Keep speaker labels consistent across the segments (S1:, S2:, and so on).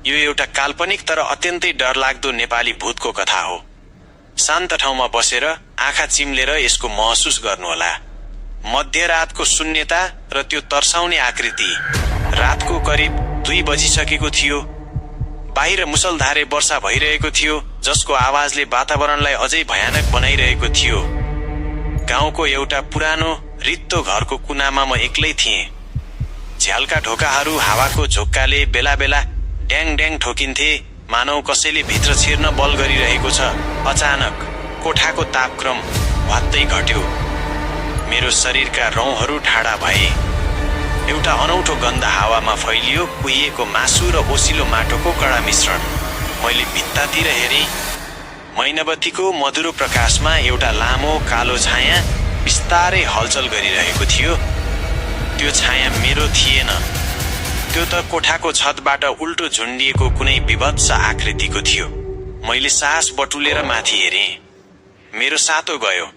S1: यो एउटा काल्पनिक तर अत्यन्तै डरलाग्दो नेपाली भूतको कथा हो। शान्त ठाउँमा बसेर आँखा चिम्लेर यसको महसुस गर्नुहोला। मध्यरातको शून्यता र त्यो तर्साउने आकृति। रातको करिब 2 बजिसकेको थियो। बाहिर मुसलधारे वर्षा भइरहेको थियो, जसको आवाजले वातावरणलाई अझै भयानक बनाइरहेको थियो। गाउँको एउटा पुरानो रित्तो घरको कुनामा म एक्लै थिएँ। झ्यालका ढोकाहरू हावाको झोक्काले बेला बेला ड्याङ ड्याङ ठोकिन्थे, मानव कसैले भित्र छिर्न बल गरिरहेको छ। अचानक कोठाको तापक्रम भत्तै घट्यो। मेरो शरीरका रौँहरू ठाडा भए। एउटा अनौठो गन्ध हावामा फैलियो, कुहिएको मासु र ओसिलो माटोको कडा मिश्रण। मैले भित्तातिर हेरेँ। मैनावतीको मधुरो प्रकाशमा एउटा लामो कालो छाया बिस्तारै हलचल गरिरहेको थियो। त्यो छाया मेरो थिएन, त्यो त कोठाको छतबाट उल्टो झुन्डिएको कुनै विभत्स आकृतिको थियो। मैले साहस बटुलेर माथि हेरेँ। मेरो सातो गयो।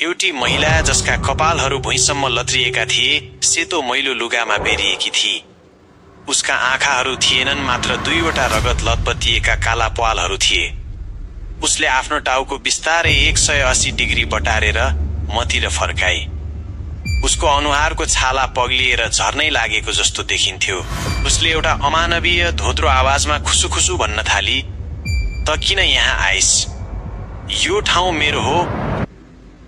S1: एउटी महिला जसका कपालहरू भुइँसम्म लत्रिएका थिए, सेतो मैलो लुगामा बेरिएकी थिए। उसका आँखाहरू थिएनन्, मात्र 2वटा रगत लतपतिएका काला प्वालहरू थिए। उसले आफ्नो टाउको बिस्तारै 180 डिग्री बटारेर मतिर फर्काई। उसको अनुहारको छाला पग्लिएर झर्नै लागेको जस्तो देखिन्थ्यो। उसले एउटा अमानवीय धोत्रो आवाजमा खुसुखुसु भन्न थाली, "त किन यहाँ आइस? यो ठाउँ मेरो हो,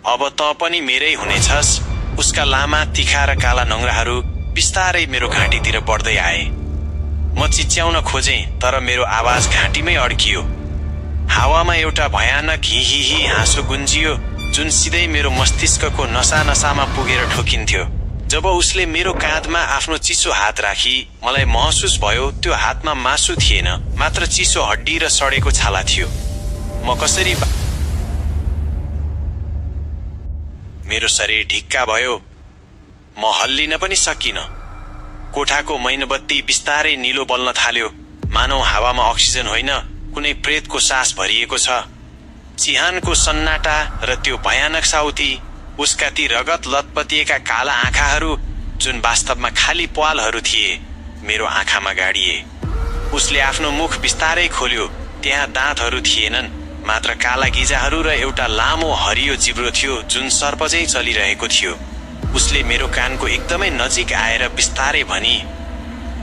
S1: अब त पनि मेरै हुनेछस्।" उसका लामा तिखा र काला नङ्ग्राहरू बिस्तारै मेरो घाँटीतिर बढ्दै आए। म चिच्याउन खोजेँ, तर मेरो आवाज घाँटीमै अड्कियो। हावामा एउटा भयानक हिहिही हाँसो गुन्जियो, जुन सिधै मेरो मस्तिष्कको नसा नसामा पुगेर ठोकिन्थ्यो। जब उसले मेरो काँधमा आफ्नो चिसो हात राखी, मलाई महसुस भयो त्यो हातमा मासु थिएन, मात्र चिसो हड्डी र सडेको छाला थियो। म कसरी मेरो शरीर ढिक्का भयो। म हल्लिन पनि सकिन। कोठाको मैनबत्ती बिस्तारै निलो बल्न थाल्यो। मानव हावामा अक्सिजन होइन, कुनै प्रेतको सास भरिएको छ। चिहानको सन्नाटा र त्यो भयानक साउती, उसका ती रगत लतपतिएका काला आँखाहरू जुन वास्तवमा खाली प्वालहरू थिए, मेरो आँखामा गाडिए। उसले आफ्नो मुख बिस्तारै खोल्यो। त्यहाँ दाँतहरू थिएनन्, मात्र काला गिजाहरू र एउटा लामो हरियो जिब्रो थियो जुन सर्पझै चलिरहेको थियो। उसले मेरो कानको एकदमै नजिक आएर बिस्तारै भनी,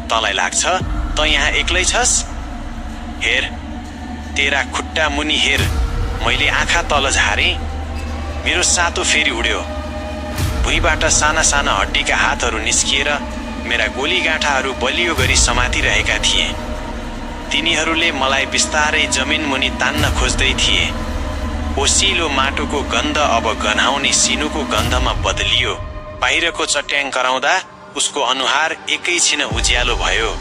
S1: "तँलाई लाग्छ त यहाँ एक्लै छस्? हेर, तेरा खुट्टा मुनि हेर।" मैले आँखा तल झारेँ। मेरो सातो फेरि उड्यो। भुइँबाट साना साना हड्डीका हातहरू निस्किएर मेरा गोलीगाँठाहरू बलियो गरी समातिरहेका थिए। तिनीहरूले मलाई बिस्तारै जमिन मुनि तान्न खोज्दै थिए। ओसिलो माटोको गन्ध अब गन्हाउने सिनुको गन्धमा बदलियो। बाहिरको चट्याङ कराउँदा उसको अनुहार एकैछिन उज्यालो भयो।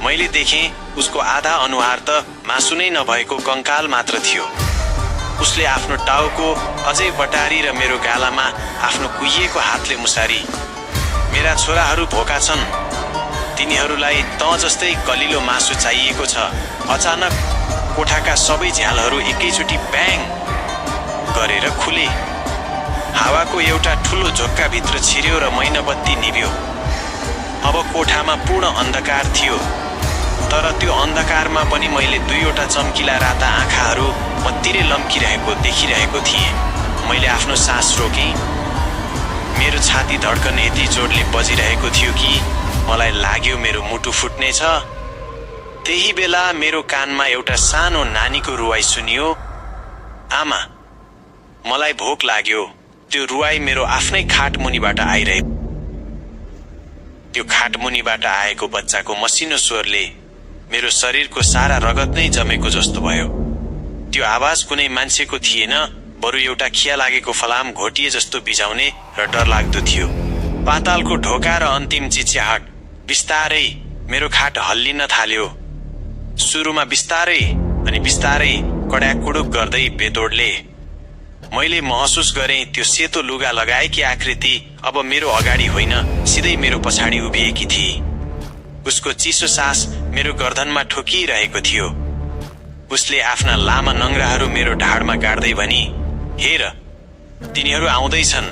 S1: मैले देखेँ उसको आधा अनुहार त मासु नै नभएको कङ्काल मात्र थियो। उसले आफ्नो टाउको अझै बटारी र मेरो गालामा आफ्नो कुहिएको हातले मुसारी, "मेरा छोराहरू भोका छन्, तिनीहरूलाई तँ जस्तै कलिलो मासु चाहिएको छ।" अचानक कोठाका सबै झ्यालहरू एकैचोटि ब्याङ गरेर खुले। हावाको एउटा ठुलो झोक्काभित्र छिर्यो र मैनबत्ती निभ्यो। अब कोठामा पूर्ण अन्धकार थियो, तर त्यो अन्धकारमा पनि मैले 2वटा चम्किला राता आँखाहरू मतिरै लम्किरहेको देखिरहेको थिएँ। मैले आफ्नो सास रोकेँ। मेरो छाती धड्कन यति जोडले बजिरहेको थियो कि मलाई लाग्यो मेरो मुटु फुट्नेछ। त्यही बेला मेरो कानमा एउटा सानो नानीको रुवाई सुनियो, "आमा।" मलाई भोक लाग्यो। त्यो रुवाई मेरो आफ्नै खाट मुनिबाट आइरहेको। त्यो खाट मुनिबाट आएको बच्चाको मसिनो स्वरले मेरो शरीरको सारा रगत नै जमेको जस्तो भयो। त्यो आवाज कुनै मान्छेको थिएन, बरु एउटा खिया लागेको फलाम घोटिए जस्तो बिजाउने र डरलाग्दो थियो। पातालको ढोका र अन्तिम चिच्याहट। बिस्तारै मेरो खाट हल्लिन थाल्यो। सुरुमा बिस्तारै अनि बिस्तारै कड्याकुडुक गर्दै बेतोडले। मैले महसुस गरेँ त्यो सेतो लुगा लगाएकी आकृति अब मेरो अगाडि होइन, सिधै मेरो पछाडि उभिएकी थिए। उसको चिसो सास मेरो गर्दनमा ठोकिरहेको थियो। उसले आफ्ना लामा नङ्ग्राहरू मेरो ढाडमा गाड्दै भनी, "हेर, तिनीहरू आउँदैछन्,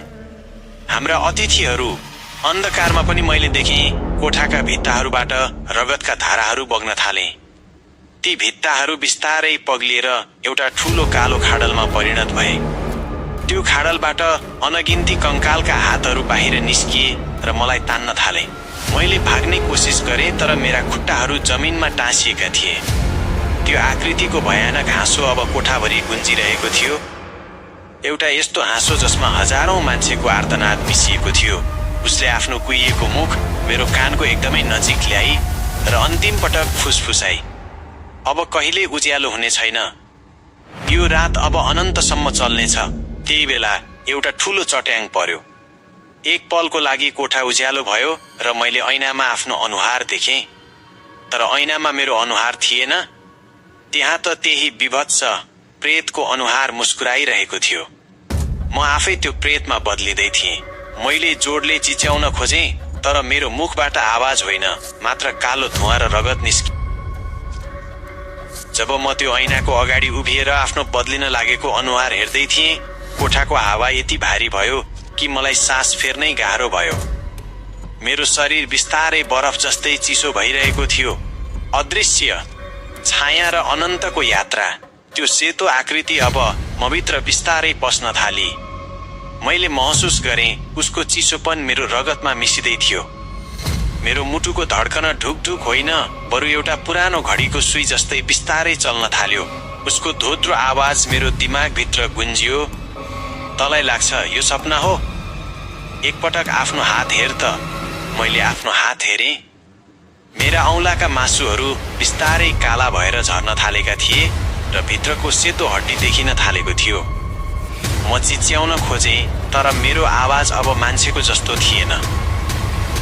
S1: हाम्रा अतिथिहरू, अन्धकारमा पनि मैले देखेँ कोठाका भित्ताहरूबाट रगतका धाराहरू बग्न थाले। ती भित्ताहरू बिस्तारै पग्लिएर एउटा ठूलो कालो खाडलमा परिणत भए। त्यो खाडलबाट अनगिन्ती कंकालका हातहरू बाहिर निस्किए र मलाई तान्न थाले। मैले भाग्ने कोसिस गरेँ तर मेरा खुट्टाहरू जमिनमा टाँसिएका थिए। त्यो आकृतिको भयानक हाँसो अब कोठाभरि गुन्जिरहेको थियो। एउटा यस्तो हाँसो जसमा हजारौं मान्छेको आर्तनाद मिसिएको थियो। उसले आफ्नो कुहिएको मुख मेरो कानको एकदमै नजिक ल्याई र अन्तिम पटक फुसफुसाई, अब कहिले उज्यालो हुने छैन, यो रात अब अनन्तसम्म चल्नेछ। त्यही बेला एउटा ठूलो चट्याङ पर्यो। एक पलको लागि कोठा उज्यालो भयो र मैले ऐनामा आफ्नो अनुहार देखेँ। तर ऐनामा मेरो अनुहार थिएन, त्यहाँ त त्यही विभत्स प्रेतको अनुहार मुस्कुराइरहेको थियो। म आफै त्यो प्रेतमा बदलिँदै थिएँ। मैले जोडले चिच्याउन खोजेँ तर मेरो मुखबाट आवाज होइन, मात्र कालो धुवा र रगत निस्क्यो। जब म त्यो ऐनाको अगाडि उभिएर आफ्नो बदलिन लागेको अनुहार हेर्दै थिएँ, कोठाको हावा यति भारी भयो कि मलाई सास फेर्नै गाह्रो भयो। मेरो शरीर बिस्तारै बरफ जस्तै चिसो भइरहेको थियो। अदृश्य छाया र अनन्तको यात्रा। त्यो सेतो आकृति अब मभित्र बिस्तारै पस्न थाली। मैले महसुस गरेँ उसको चिसोपन मेरो रगतमा मिसिँदै थियो। मेरो मुटुको धड्कन ढुकढुक होइन, बरु एउटा पुरानो घडीको सुई जस्तै बिस्तारै चल्न थाल्यो। उसको धोद्रो आवाज मेरो दिमागभित्र गुन्जियो, तँलाई लाग्छ यो सपना हो? एकपटक आफ्नो हात हेर त। मैले आफ्नो हात हेरेँ। मेरा औँलाका मासुहरू बिस्तारै काला भएर झर्न थालेका थिए र भित्रको सेतो हड्डी देखिन थालेको थियो। म चिच्याउन खोजेँ तर मेरो आवाज अब मान्छेको जस्तो थिएन।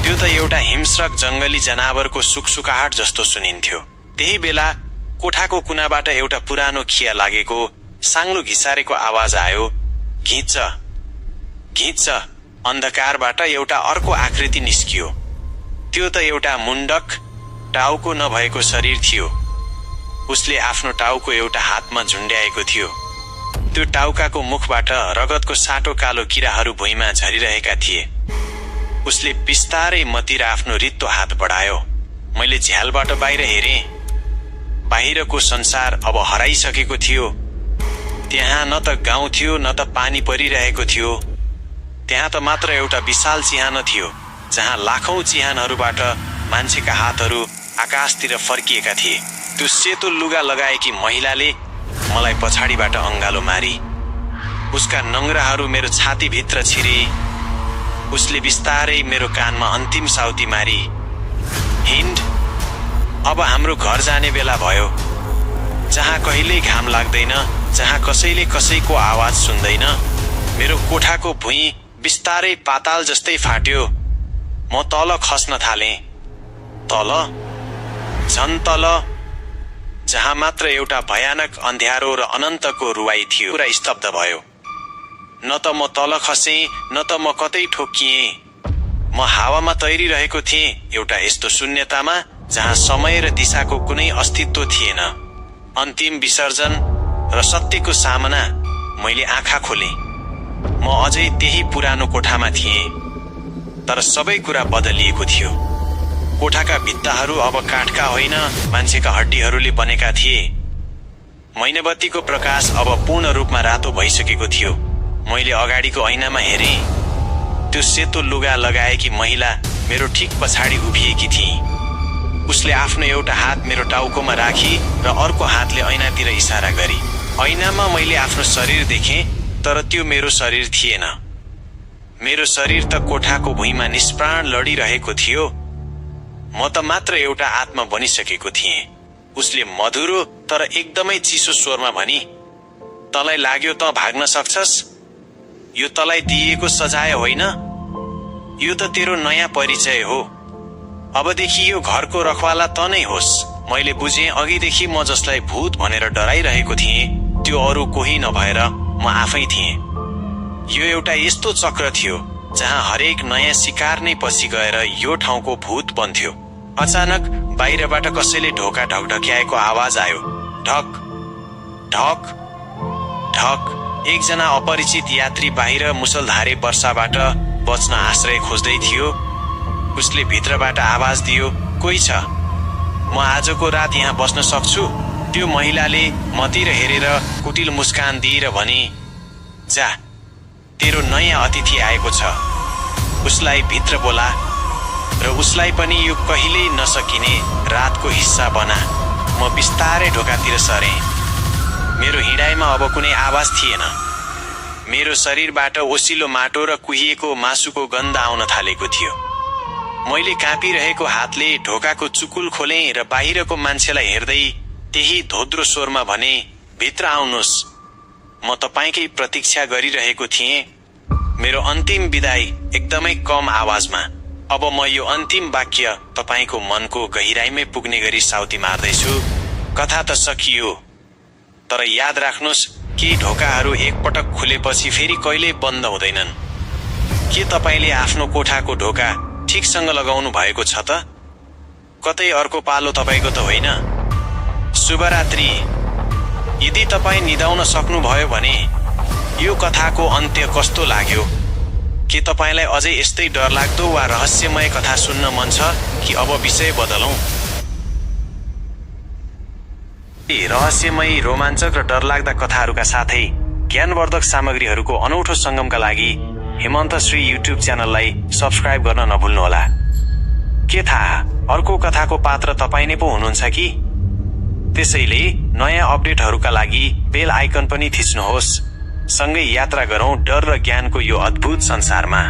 S1: त्यो त एउटा हिंस्रक जंगली जनावरको सुकसुकाहट जस्तो सुनिन्थ्यो। त्यही बेला कोठाको कुनाबाट एउटा पुरानो खिया लागेको साङ्लो घिसारेको आवाज आयो, घिच्छ घिच्छ। अन्धकारबाट एउटा अर्को आकृति निस्कियो। त्यो त एउटा मुण्डक टाउको नभएको शरीर थियो। उसले आफ्नो टाउको एउटा हातमा झुण्ड्याएको थियो। त्यो टाउकाको मुखबाट रगतको साटो कालो किराहरू भुइँमा झरिरहेका थिए। उसले बिस्तारै मतिर आफ्नो रित्तो हात बढायो। मैले झ्यालबाट बाहिर हेरेँ। बाहिरको संसार अब हराइसकेको थियो। त्यहाँ न त गाउँ थियो न त पानी परिरहेको थियो। त्यहाँ त मात्र एउटा विशाल चिहान थियो जहाँ लाखौं चिहानहरूबाट मान्छेका हातहरू आकाशतिर फर्किएका थिए। त्यो सेतो लुगा लगाएकी महिलाले मलाई पछाडिबाट अंगालो मारी। उसका नङ्ग्राहरू मेरो छातीभित्र छिरे। उसले बिस्तारै मेरो कानमा अन्तिम साउती मारी, हिन्ड, अब हाम्रो घर जाने बेला भयो, जहाँ कहिल्यै घाम लाग्दैन, जहाँ कसैले कसैको आवाज सुन्दैन। मेरो कोठाको भुइँ बिस्तारै पाताल जस्तै फाट्यो। म तल खस्न थालेँ, तल, झन् तल, जहाँ मात्र एउटा भयानक अन्ध्यारो र अनन्तको रुवाई थियो। पुरा स्तब्ध भयो। न त म तल खसेँ न त म कतै ठोक्किएँ। म हावामा तैरिरहेको थिएँ, एउटा यस्तो शून्यतामा जहाँ समय र दिशाको कुनै अस्तित्व थिएन। अन्तिम विसर्जन र सत्यको सामना। मैले आँखा खोलेँ। म अझै त्यही पुरानो कोठामा थिएँ, तर सबै कुरा बदलिएको थियो। कोठाका भित्ताहरू अब काठका होइन, मान्छेका हड्डीहरूले बनेका थिए। मैनबत्तीको प्रकाश अब पूर्ण रूपमा रातो भइसकेको थियो। मैले अगाडिको ऐनामा हेरेँ। त्यो सेतो लुगा लगाएकी महिला मेरो ठिक पछाडि उभिएकी थिए। उसले आफ्नो एउटा हात मेरो टाउकोमा राखी र अर्को हातले ऐनातिर इसारा गरी। ऐनामा मैले आफ्नो शरीर देखेँ, तर त्यो मेरो शरीर थिएन। मेरो शरीर त कोठाको भुइँमा निष्प्राण लडिरहेको थियो। म त मात्र एउटा आत्मा बनिसकेको थिएँ। उसले मधुरो तर एकदमै चिसो स्वरमा भनी, तँलाई लाग्यो त भाग्न सक्छस्? यो तँलाई दिएको सजाय होइन, यो त तेरो नयाँ परिचय हो। अबदेखि यो घरको रखवाला त नै होस्। मैले बुझेँ अघिदेखि म जसलाई भूत भनेर डराइरहेको थिएँ त्यो अरू कोही नभएर म आफै थिएँ। यो एउटा यस्तो चक्र थियो जहाँ हरेक नयाँ शिकार नै पछि गएर यो ठाउँको भूत बन्थ्यो। अचानक बाहिरबाट कसैले ढोका ढकढक्याएको आवाज आयो। ढक ढक ढक। एकजना अपरिचित यात्री बाहिर मुसलधारे वर्षाबाट बच्न आश्रय खोज्दै थियो। उसले भित्रबाट आवाज दियो, कोही छ? म आजको रात यहाँ बस्न सक्छु? त्यो महिलाले मतिर हेरेर कुटिल मुस्कान दिएर भने, जा, तेरो नयाँ अतिथि आएको छ, उसलाई भित्र बोला र उसलाई पनि यो कहिल्यै नसकिने रातको हिस्सा बना। म बिस्तारै ढोकातिर सरे। मेरो हिँडाइमा अब कुनै आवाज थिएन। मेरो शरीरबाट ओसिलो माटो र कुहिएको मासुको गन्ध आउन थालेको थियो। मैले काँपिरहेको हातले ढोकाको चुकुल खोलेँ र बाहिरको मान्छेलाई हेर्दै त्यही धोद्रो स्वरमा भने, भित्र आउनुहोस्, म तपाईकै प्रतीक्षा गरिरहेको थिएँ। मेरो अन्तिम विदाई एकदमै कम आवाजमा। अब म यो अन्तिम वाक्य तपाईको मनको गहिराइमै पुग्ने गरी साउती मार्दैछु। कथा त सकियो, तर याद राख्नुहोस्, केही ढोकाहरू एकपटक खुलेपछि फेरि कहिल्यै बन्द हुँदैनन्। के तपाईले आफ्नो कोठाको ढोका ठिकसँग लगाउनु भएको छ त? कतै अर्को पालो तपाईको त होइन? शुभरात्रि। यदि तपाई निदाउन सक्नुभयो भने यो कथाको अन्त्य कस्तो लाग्यो? के तपाईलाई अझै यस्तै डरलाग्दो वा रहस्यमय कथा सुन्न मन छ कि अब विषय बदलौं? रहस्यमय, रोमाञ्चक र डरलाग्दा कथाहरूका साथै ज्ञानवर्धक सामग्रीहरूको अनौठो संगमका लागि हेमन्त श्री युट्युब च्यानललाई सब्स्क्राइब गर्न नभुल्नुहोला। के थाहा, अर्को कथाको पात्र तपाई नै पो हुनुहुन्छ कि? त्यसैले नयाँ अपडेटहरूका लागि बेल आइकन पनि थिच्नुहोस्। सँगै यात्रा गरौं डर र ज्ञानको यो अद्भुत संसारमा।